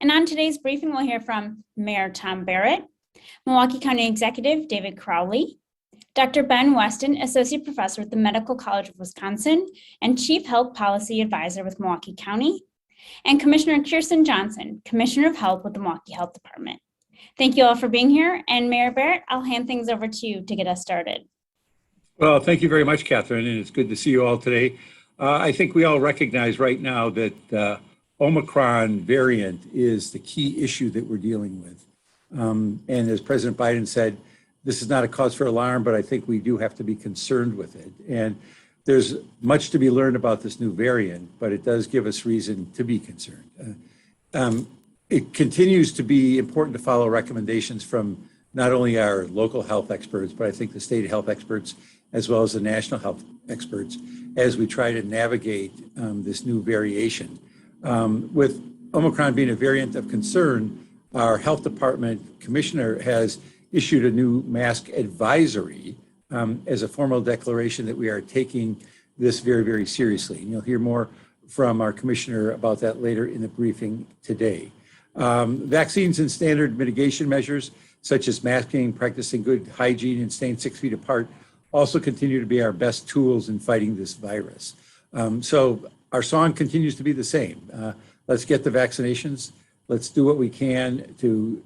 And on today's briefing, we'll hear from Mayor Tom Barrett, Milwaukee County Executive David Crowley, Dr. Ben Weston, Associate Professor with the Medical College of Wisconsin and Chief Health Policy Advisor with Milwaukee County, and Commissioner Kirsten Johnson, Commissioner of Health with the Milwaukee Health Department. Thank you all for being here. And Mayor Barrett, I'll hand things over to you to get us started. Well, thank you very much, Catherine, and it's good to see you all today. I think we all recognize right now that Omicron variant is the key issue that we're dealing with. And as President Biden said, this is not a cause for alarm, but I think we do have to be concerned with it. And there's much to be learned about this new variant, but it does give us reason to be concerned. It continues to be important to follow recommendations from not only our local health experts, but I think the state health experts, as well as the national health experts, as we try to navigate this new variation. With Omicron being a variant of concern, our health department commissioner has issued a new mask advisory as a formal declaration that we are taking this very, very seriously. And you'll hear more from our commissioner about that later in the briefing today. Vaccines and standard mitigation measures, such as masking, practicing good hygiene, and staying 6 feet apart, also continue to be our best tools in fighting this virus. So our song continues to be the same. Let's get the vaccinations. Let's do what we can to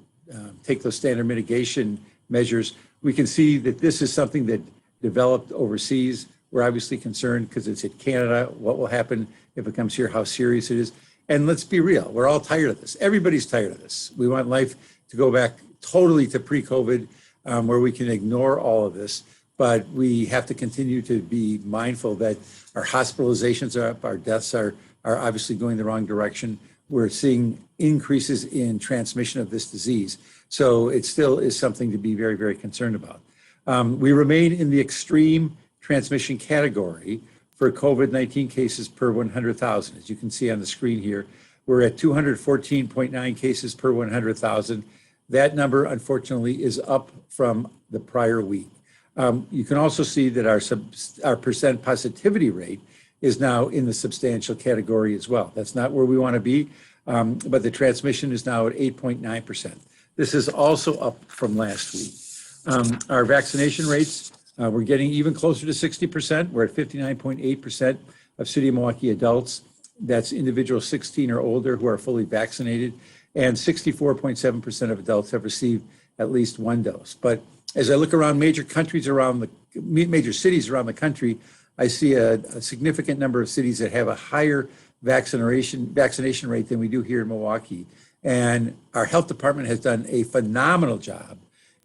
take those standard mitigation measures. We can see that this is something that developed overseas. We're obviously concerned because it's in Canada. What will happen if it comes here, how serious it is. And let's be real, we're all tired of this. Everybody's tired of this. We want life to go back totally to pre-COVID, where we can ignore all of this. But we have to continue to be mindful that our hospitalizations are up, our deaths are obviously going the wrong direction. We're seeing increases in transmission of this disease. So it still is something to be very, very concerned about. We remain in the extreme transmission category for COVID-19 cases per 100,000. As you can see on the screen here, we're at 214.9 cases per 100,000. That number, unfortunately, is up from the prior week. You can also see that our percent positivity rate is now in the substantial category as well. That's not where we want to be, but the transmission is now at 8.9%. This is also up from last week. Our vaccination rates, we're getting even closer to 60%. We're at 59.8% of City of Milwaukee adults. That's individuals 16 or older who are fully vaccinated, and 64.7% of adults have received at least one dose. But as I look around major cities around the country, I see a significant number of cities that have a higher vaccination rate than we do here in Milwaukee. And our health department has done a phenomenal job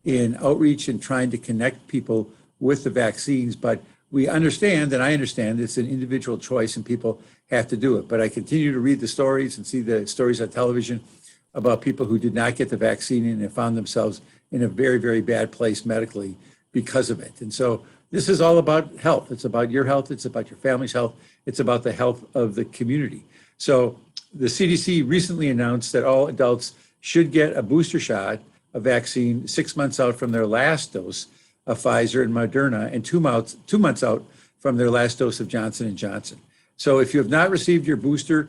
in outreach and trying to connect people with the vaccines. But we understand, and I understand, it's an individual choice and people have to do it. But I continue to read the stories and see the stories on television about people who did not get the vaccine and have found themselves in a very, very bad place medically because of it. And so this is all about health. It's about your health. It's about your family's health. It's about the health of the community. So the CDC recently announced that all adults should get a booster shot of vaccine 6 months out from their last dose of Pfizer and Moderna, and 2 months out from their last dose of Johnson & Johnson. So if you have not received your booster,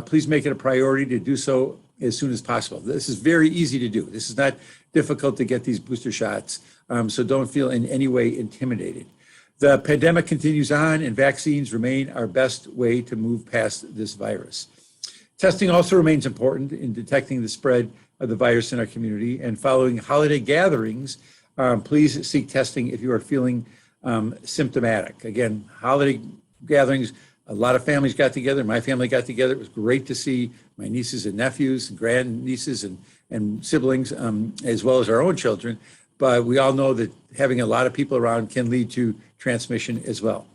please make it a priority to do so as soon as possible. This is very easy to do. This is not difficult to get these booster shots, so don't feel in any way intimidated. The pandemic continues on, and vaccines remain our best way to move past this virus. Testing also remains important in detecting the spread of the virus in our community, and following holiday gatherings, please seek testing if you are feeling symptomatic. Again, holiday gatherings, a lot of families got together. My family got together. It was great to see my nieces and nephews and grandnieces and siblings, as well as our own children. But we all know that having a lot of people around can lead to transmission as well.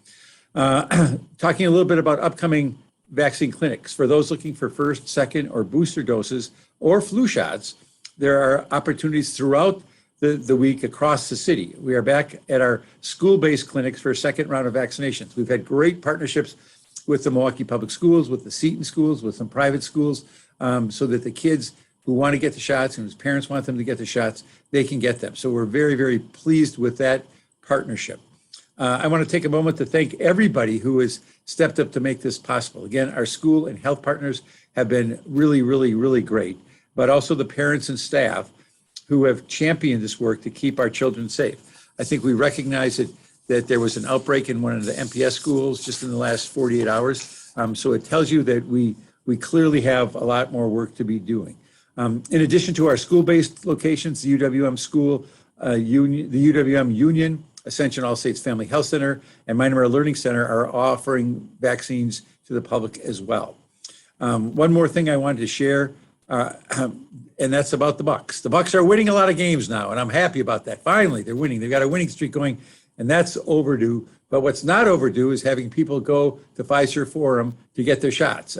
Talking a little bit about upcoming vaccine clinics. For those looking for first, second, or booster doses or flu shots, there are opportunities throughout the week across the city. We are back at our school-based clinics for a second round of vaccinations. We've had great partnerships with the Milwaukee Public Schools, with the Seton Schools, with some private schools, so that the kids who want to get the shots and whose parents want them to get the shots, they can get them. So we're very, very pleased with that partnership. I want to take a moment to thank everybody who has stepped up to make this possible. Again, our school and health partners have been really, really, really great. but also the parents and staff who have championed this work to keep our children safe. I think we recognize that there was an outbreak in one of the MPS schools just in the last 48 hours. So it tells you that we clearly have a lot more work to be doing. In addition to our school-based locations, the UWM School, Union, the UWM Union, Ascension All States Family Health Center, and Myanmar Learning Center are offering vaccines to the public as well. One more thing I wanted to share, and that's about the Bucks. The Bucks are winning a lot of games now, and I'm happy about that. Finally, they're winning. They've got a winning streak going, and that's overdue. But what's not overdue is having people go to Pfizer Forum to get their shots.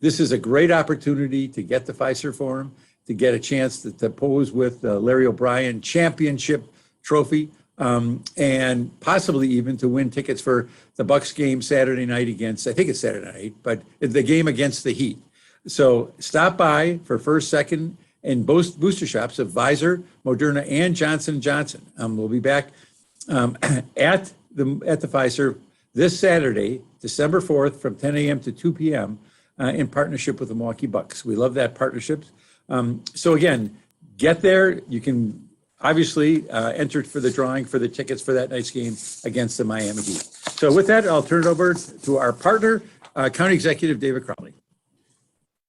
This is a great opportunity to get the Pfizer Forum, to get a chance to pose with the Larry O'Brien Championship Trophy, and possibly even to win tickets for the Bucks game Saturday night against, I think it's Saturday night, but the game against the Heat. So stop by for first, second, and booster shops of Pfizer, Moderna, and Johnson & Johnson. We'll be back at the Pfizer this Saturday, December 4th, from 10 a.m. to 2 p.m. In partnership with the Milwaukee Bucks. We love that partnership. So again, get there. You can obviously enter for the drawing for the tickets for that night's game against the Miami Heat. So with that, I'll turn it over to our partner, County Executive David Crowley.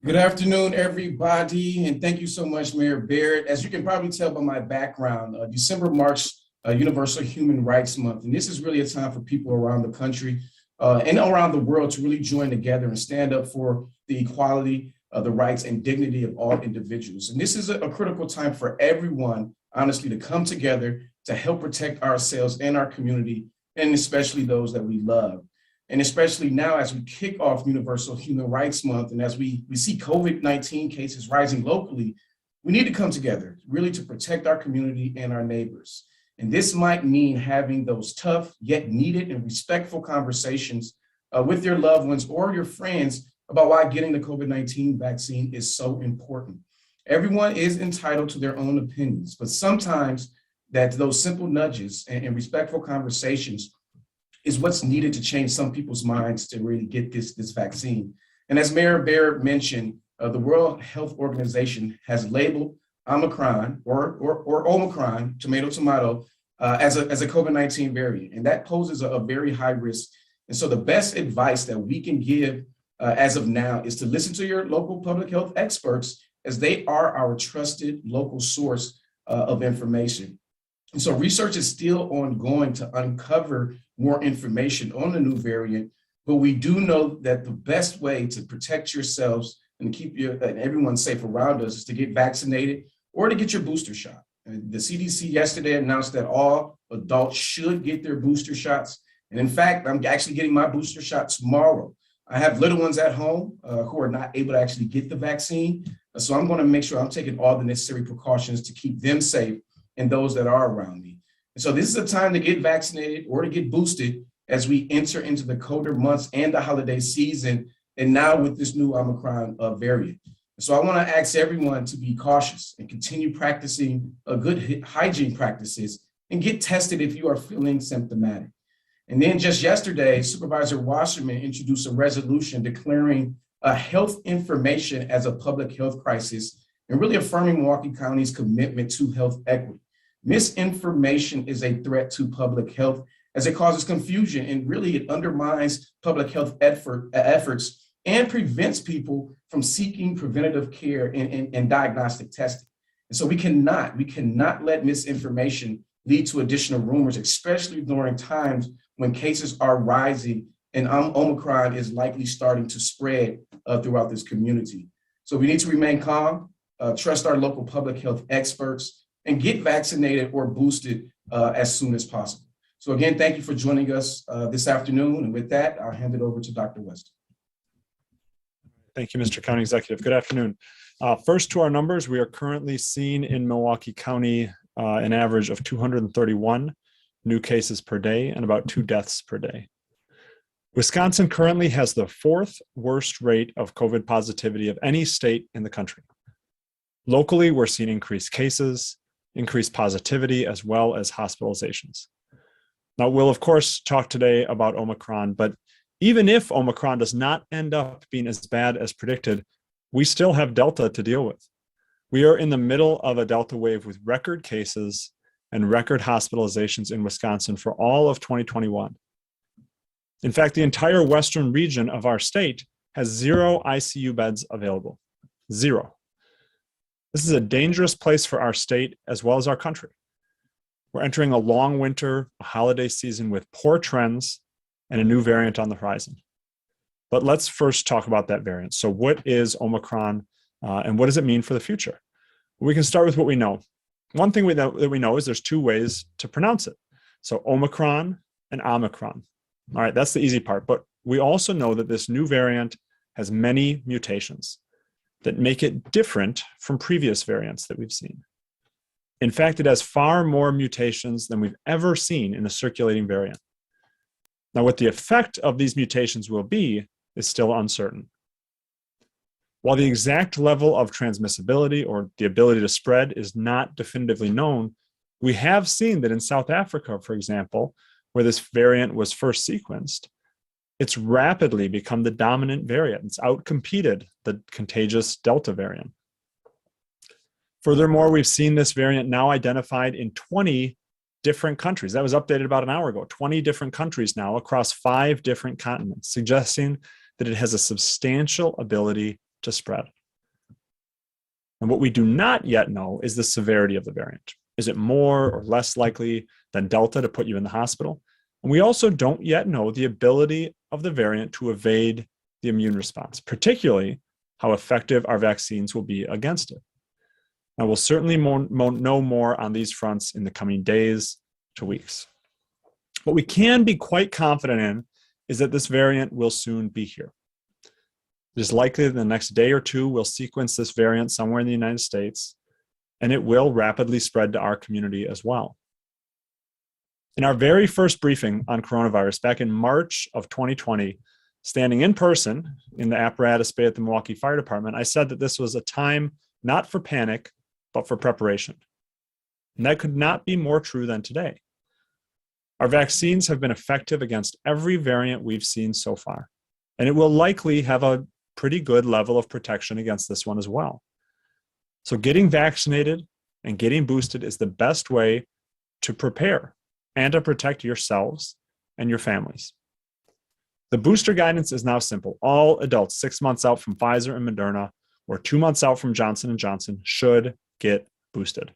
Good afternoon, everybody, and thank you so much, Mayor Barrett. As you can probably tell by my background, December marks Universal Human Rights Month, and this is really a time for people around the country and around the world to really join together and stand up for the equality, the rights and dignity of all individuals. And this is a critical time for everyone, honestly, to come together to help protect ourselves and our community, and especially those that we love. And especially now as we kick off Universal Human Rights Month and as we see COVID-19 cases rising locally, we need to come together really to protect our community and our neighbors. And this might mean having those tough yet needed and respectful conversations with your loved ones or your friends about why getting the COVID-19 vaccine is so important. Everyone is entitled to their own opinions, but sometimes those simple nudges and respectful conversations is what's needed to change some people's minds to really get this vaccine. And as Mayor Barrett mentioned, the World Health Organization has labeled Omicron or Omicron, tomato, as a COVID-19 variant. And that poses a very high risk. And so the best advice that we can give as of now is to listen to your local public health experts, as they are our trusted local source of information. And so research is still ongoing to uncover more information on the new variant, but we do know that the best way to protect yourselves and keep and everyone safe around us is to get vaccinated or to get your booster shot. And the CDC yesterday announced that all adults should get their booster shots. And in fact, I'm actually getting my booster shot tomorrow. I have little ones at home who are not able to actually get the vaccine. So I'm going to make sure I'm taking all the necessary precautions to keep them safe and those that are around me. And so this is a time to get vaccinated or to get boosted as we enter into the colder months and the holiday season, and now with this new Omicron variant. So I want to ask everyone to be cautious and continue practicing good hygiene practices and get tested if you are feeling symptomatic. And then just yesterday, Supervisor Wasserman introduced a resolution declaring health information as a public health crisis and really affirming Milwaukee County's commitment to health equity. Misinformation is a threat to public health as it causes confusion and really it undermines public health efforts and prevents people from seeking preventative care and diagnostic testing. And so we cannot let misinformation lead to additional rumors, especially during times when cases are rising and Omicron is likely starting to spread throughout this community. So we need to remain calm, trust our local public health experts, and get vaccinated or boosted as soon as possible. So again, thank you for joining us this afternoon. And with that, I'll hand it over to Dr. Weston. Thank you, Mr. County Executive. Good afternoon. First, to our numbers, we are currently seeing in Milwaukee County an average of 231 new cases per day and about 2 deaths per day. Wisconsin currently has the 4th worst rate of COVID positivity of any state in the country. Locally, we're seeing increased cases, increased positivity, as well as hospitalizations. Now, we'll of course talk today about Omicron, but even if Omicron does not end up being as bad as predicted, we still have Delta to deal with. We are in the middle of a Delta wave with record cases and record hospitalizations in Wisconsin for all of 2021. In fact, the entire western region of our state has 0 ICU beds available. 0. This is a dangerous place for our state as well as our country. We're entering a long winter, a holiday season with poor trends and a new variant on the horizon. But let's first talk about that variant. So what is Omicron and what does it mean for the future? We can start with what we know. One thing that we know is there's 2 ways to pronounce it. So Omicron and Omicron. All right, that's the easy part. But we also know that this new variant has many mutations that make it different from previous variants that we've seen. In fact, it has far more mutations than we've ever seen in a circulating variant. Now, what the effect of these mutations will be is still uncertain. While the exact level of transmissibility or the ability to spread is not definitively known, we have seen that in South Africa, for example, where this variant was first sequenced, it's rapidly become the dominant variant. It's outcompeted the contagious Delta variant. Furthermore, we've seen this variant now identified in 20 different countries. That was updated about an hour ago. 20 different countries now across 5 different continents, suggesting that it has a substantial ability to spread. And what we do not yet know is the severity of the variant. Is it more or less likely than Delta to put you in the hospital? And we also don't yet know the ability of the variant to evade the immune response, particularly how effective our vaccines will be against it. Now, we'll certainly know more on these fronts in the coming days to weeks. What we can be quite confident in is that this variant will soon be here. It is likely that in the next day or 2, we'll sequence this variant somewhere in the United States, and it will rapidly spread to our community as well. In our very first briefing on coronavirus back in March of 2020, standing in person in the apparatus bay at the Milwaukee Fire Department, I said that this was a time not for panic, but for preparation. And that could not be more true than today. Our vaccines have been effective against every variant we've seen so far, and it will likely have a pretty good level of protection against this one as well. So getting vaccinated and getting boosted is the best way to prepare and to protect yourselves and your families. The booster guidance is now simple. All adults 6 months out from Pfizer and Moderna or 2 months out from Johnson & Johnson should get boosted.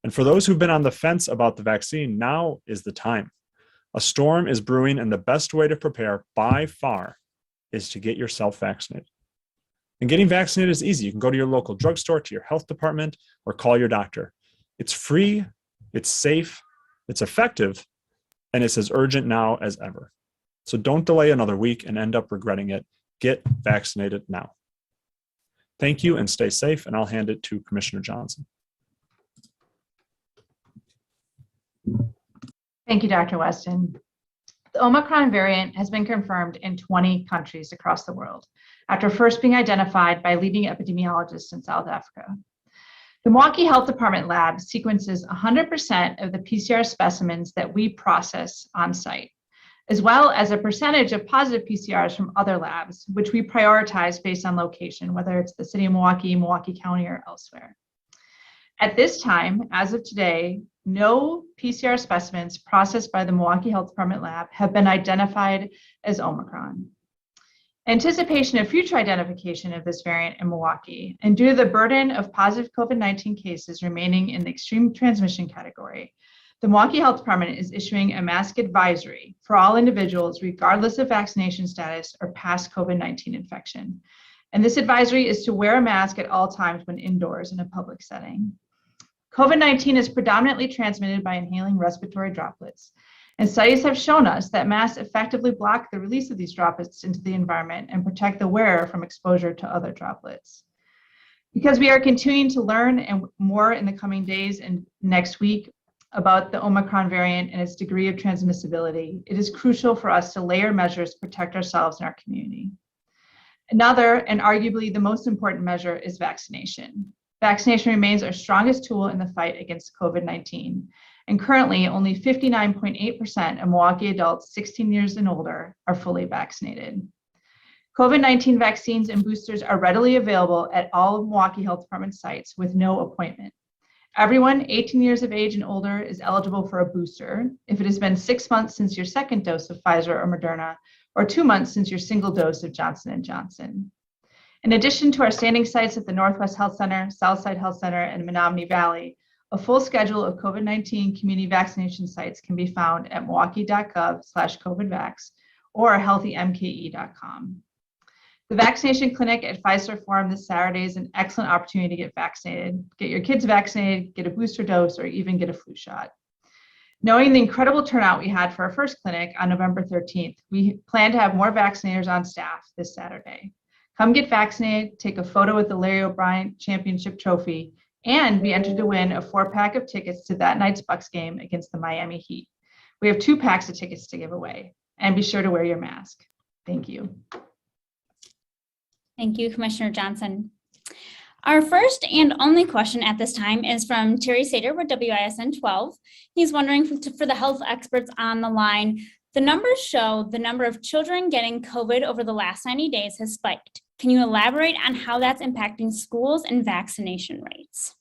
And for those who've been on the fence about the vaccine, now is the time. A storm is brewing, and the best way to prepare by far is to get yourself vaccinated. And getting vaccinated is easy. You can go to your local drugstore, to your health department, or call your doctor. It's free, it's safe, it's effective, and it's as urgent now as ever. So don't delay another week and end up regretting it. Get vaccinated now. Thank you and stay safe, and I'll hand it to Commissioner Johnson. Thank you, Dr. Weston. The Omicron variant has been confirmed in 20 countries across the world after first being identified by leading epidemiologists in South Africa. The Milwaukee Health Department lab sequences 100% of the PCR specimens that we process on site, as well as a percentage of positive PCRs from other labs, which we prioritize based on location, whether it's the city of Milwaukee, Milwaukee County, or elsewhere. At this time, as of today, no PCR specimens processed by the Milwaukee Health Department lab have been identified as Omicron. Anticipation of future identification of this variant in Milwaukee, and due to the burden of positive COVID-19 cases remaining in the extreme transmission category, the Milwaukee Health Department is issuing a mask advisory for all individuals, regardless of vaccination status or past COVID-19 infection. And this advisory is to wear a mask at all times when indoors in a public setting. COVID-19 is predominantly transmitted by inhaling respiratory droplets, and studies have shown us that masks effectively block the release of these droplets into the environment and protect the wearer from exposure to other droplets. Because we are continuing to learn and more in the coming days and next week about the Omicron variant and its degree of transmissibility, it is crucial for us to layer measures to protect ourselves and our community. Another, and arguably the most important measure, is vaccination. Vaccination remains our strongest tool in the fight against COVID-19. And currently, only 59.8% of Milwaukee adults 16 years and older are fully vaccinated. COVID-19 vaccines and boosters are readily available at all Milwaukee Health Department sites with no appointment. Everyone 18 years of age and older is eligible for a booster if it has been 6 months since your second dose of Pfizer or Moderna, or 2 months since your single dose of Johnson & Johnson. In addition to our standing sites at the Northwest Health Center, Southside Health Center, and Menominee Valley, a full schedule of COVID-19 community vaccination sites can be found at milwaukee.gov/COVIDvax or healthymke.com. The vaccination clinic at Pfizer Forum this Saturday is an excellent opportunity to get vaccinated, get your kids vaccinated, get a booster dose, or even get a flu shot. Knowing the incredible turnout we had for our first clinic on November 13th, we plan to have more vaccinators on staff this Saturday. Come get vaccinated, take a photo with the Larry O'Brien Championship Trophy, and be entered to win a 4-pack of tickets to that night's Bucks game against the Miami Heat. We have 2 packs of tickets to give away, and be sure to wear your mask. Thank you. Thank you, Commissioner Johnson. Our first and only question at this time is from Terry Sater with WISN 12. He's wondering for the health experts on the line, the numbers show the number of children getting COVID over the last 90 days has spiked. Can you elaborate on how that's impacting schools and vaccination rates?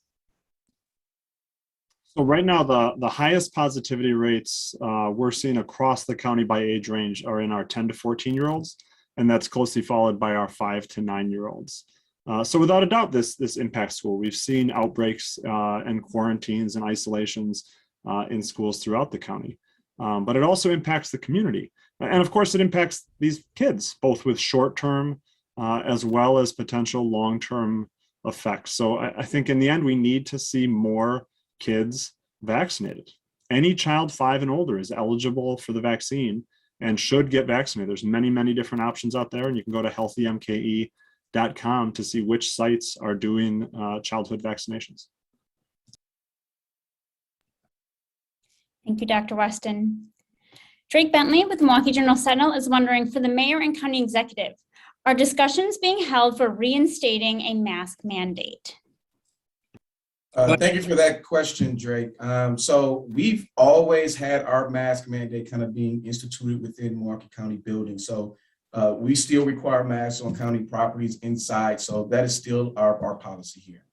So right now, the highest positivity rates we're seeing across the county by age range are in our 10 to 14-year-olds, and that's closely followed by our 5 to 9-year-olds. So without a doubt, this impacts school. We've seen outbreaks and quarantines and isolations in schools throughout the county, but it also impacts the community. And of course, it impacts these kids, both with short-term as well as potential long-term effects. So I think in the end, we need to see more kids vaccinated. Any child 5 and older is eligible for the vaccine and should get vaccinated. There's many, many different options out there, and you can go to healthymke.com to see which sites are doing childhood vaccinations. Thank you, Dr. Weston. Drake Bentley with Milwaukee Journal Sentinel is wondering, for the mayor and county executive, are discussions being held for reinstating a mask mandate? Thank you for that question, Drake. So we've always had our mask mandate kind of being instituted within Milwaukee County buildings. So we still require masks on county properties inside. So that is still our policy here.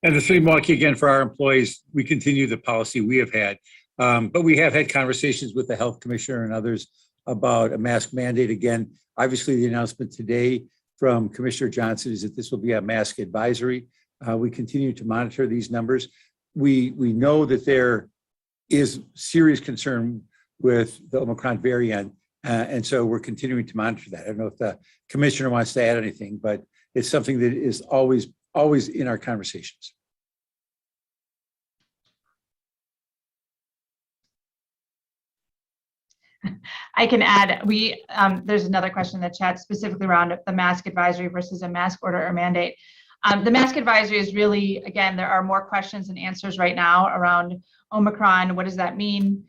And the city of Milwaukee, again, for our employees, we continue the policy we have had. But we have had conversations with the health commissioner and others about a mask mandate. Again, obviously the announcement today from Commissioner Johnson is that this will be a mask advisory. We continue to monitor these numbers. We know that there is serious concern with the Omicron variant, and so we're continuing to monitor that. I don't know if the commissioner wants to add anything, but it's something that is always in our conversations. I can add, there's another question in the chat specifically around the mask advisory versus a mask order or mandate. The mask advisory is really, again, there are more questions and answers right now around Omicron. What does that mean?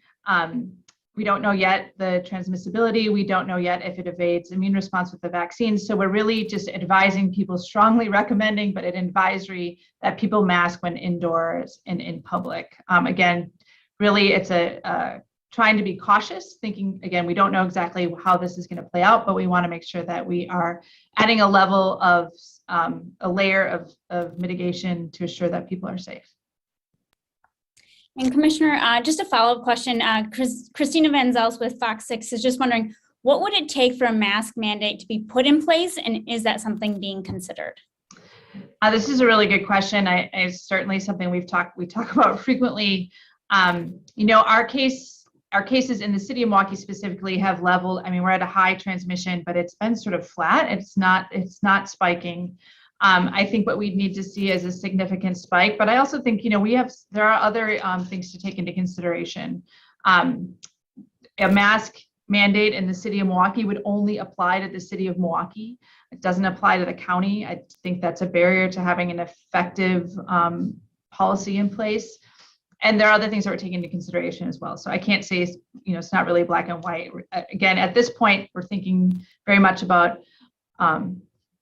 We don't know yet the transmissibility. We don't know yet if it evades immune response with the vaccine. So we're really just advising people, strongly recommending, but an advisory that people mask when indoors and in public. Again, really it's trying to be cautious, thinking, again, we don't know exactly how this is going to play out, but we want to make sure that we are adding a level of a layer of mitigation to assure that people are safe. And Commissioner, just a follow-up question. Christina Van Zels with FOX6 is just wondering, what would it take for a mask mandate to be put in place, and is that something being considered? This is a really good question. It's certainly something we talk about frequently. Our cases in the city of Milwaukee specifically have leveled. I mean, we're at a high transmission, but it's been sort of flat. It's not spiking. I think what we need to see is a significant spike, but I also think, there are other things to take into consideration. A mask mandate in the city of Milwaukee would only apply to the city of Milwaukee. It doesn't apply to the county. I think that's a barrier to having an effective policy in place. And there are other things that we're taking into consideration as well. So I can't say, it's not really black and white. Again, at this point, we're thinking very much about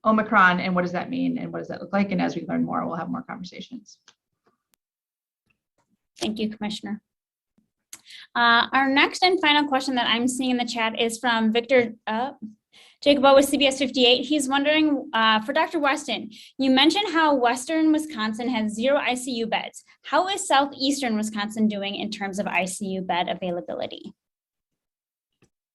Omicron and what does that mean and what does that look like? And as we learn more, we'll have more conversations. Thank you, Commissioner. Our next and final question that I'm seeing in the chat is from Victor Jacob O with CBS 58. He's wondering for Dr. Weston, you mentioned how Western Wisconsin has 0 ICU beds. How is Southeastern Wisconsin doing in terms of ICU bed availability?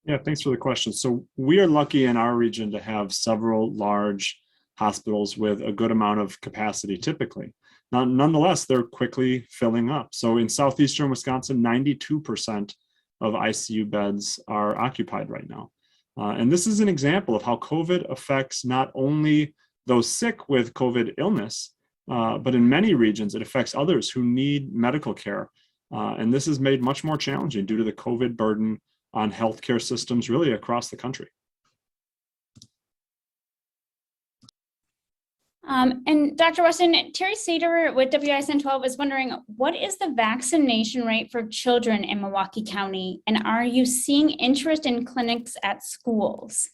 Yeah, thanks for the question. So we are lucky in our region to have several large hospitals with a good amount of capacity typically. Now, nonetheless, they're quickly filling up. So in Southeastern Wisconsin, 92% of ICU beds are occupied right now. And this is an example of how COVID affects not only those sick with COVID illness, but in many regions, it affects others who need medical care. And this is made much more challenging due to the COVID burden on healthcare systems really across the country. And Dr. Weston, Terry Sater with WISN 12 is wondering, what is the vaccination rate for children in Milwaukee County? And are you seeing interest in clinics at schools?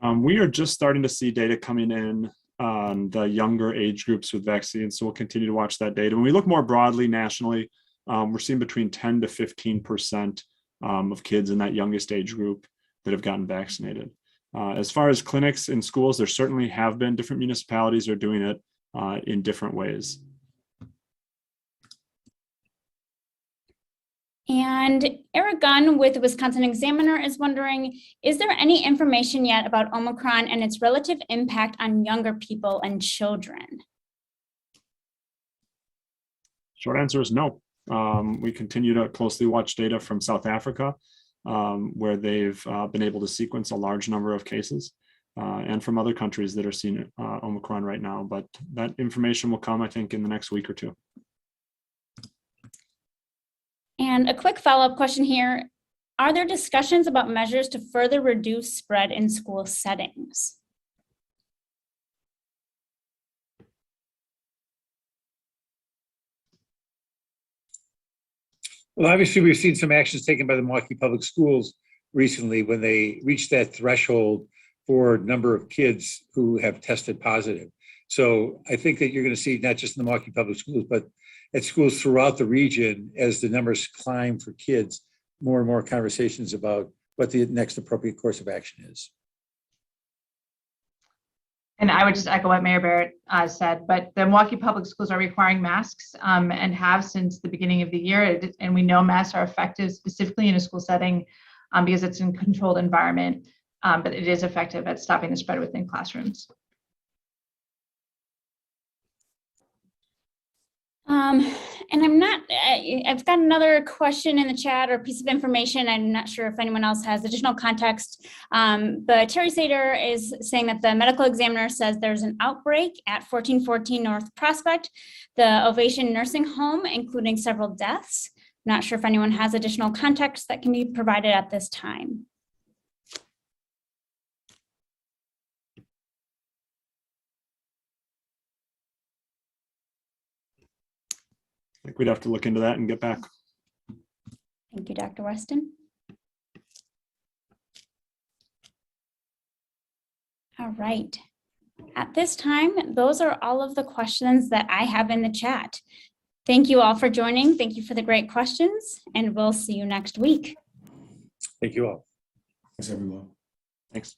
We are just starting to see data coming in on the younger age groups with vaccines. So we'll continue to watch that data. When we look more broadly nationally, we're seeing between 10 to 15% of kids in that youngest age group that have gotten vaccinated. As far as clinics in schools, there certainly have been different municipalities are doing it in different ways. And Eric Gunn with the Wisconsin Examiner is wondering, is there any information yet about Omicron and its relative impact on younger people and children? Short answer is no. We continue to closely watch data from South Africa, where they've been able to sequence a large number of cases, and from other countries that are seeing Omicron right now. But that information will come, I think, in the next week or two. And a quick follow-up question here. Are there discussions about measures to further reduce spread in school settings? Well, obviously, we've seen some actions taken by the Milwaukee Public Schools recently when they reached that threshold for number of kids who have tested positive. So I think that you're going to see not just in the Milwaukee Public Schools, but at schools throughout the region, as the numbers climb for kids, more and more conversations about what the next appropriate course of action is. And I would just echo what Mayor Barrett said, but the Milwaukee Public Schools are requiring masks and have since the beginning of the year. And we know masks are effective specifically in a school setting because it's in a controlled environment, but it is effective at stopping the spread within classrooms. And I've got another question in the chat or piece of information. I'm not sure if anyone else has additional context, but Terry Sater is saying that the medical examiner says there's an outbreak at 1414 North Prospect, the Ovation Nursing Home, including several deaths. I'm not sure if anyone has additional context that can be provided at this time. I think we'd have to look into that and get back. Thank you, Dr. Weston. All right. At this time, those are all of the questions that I have in the chat. Thank you all for joining. Thank you for the great questions, and we'll see you next week. Thank you all. Thanks, everyone. Thanks.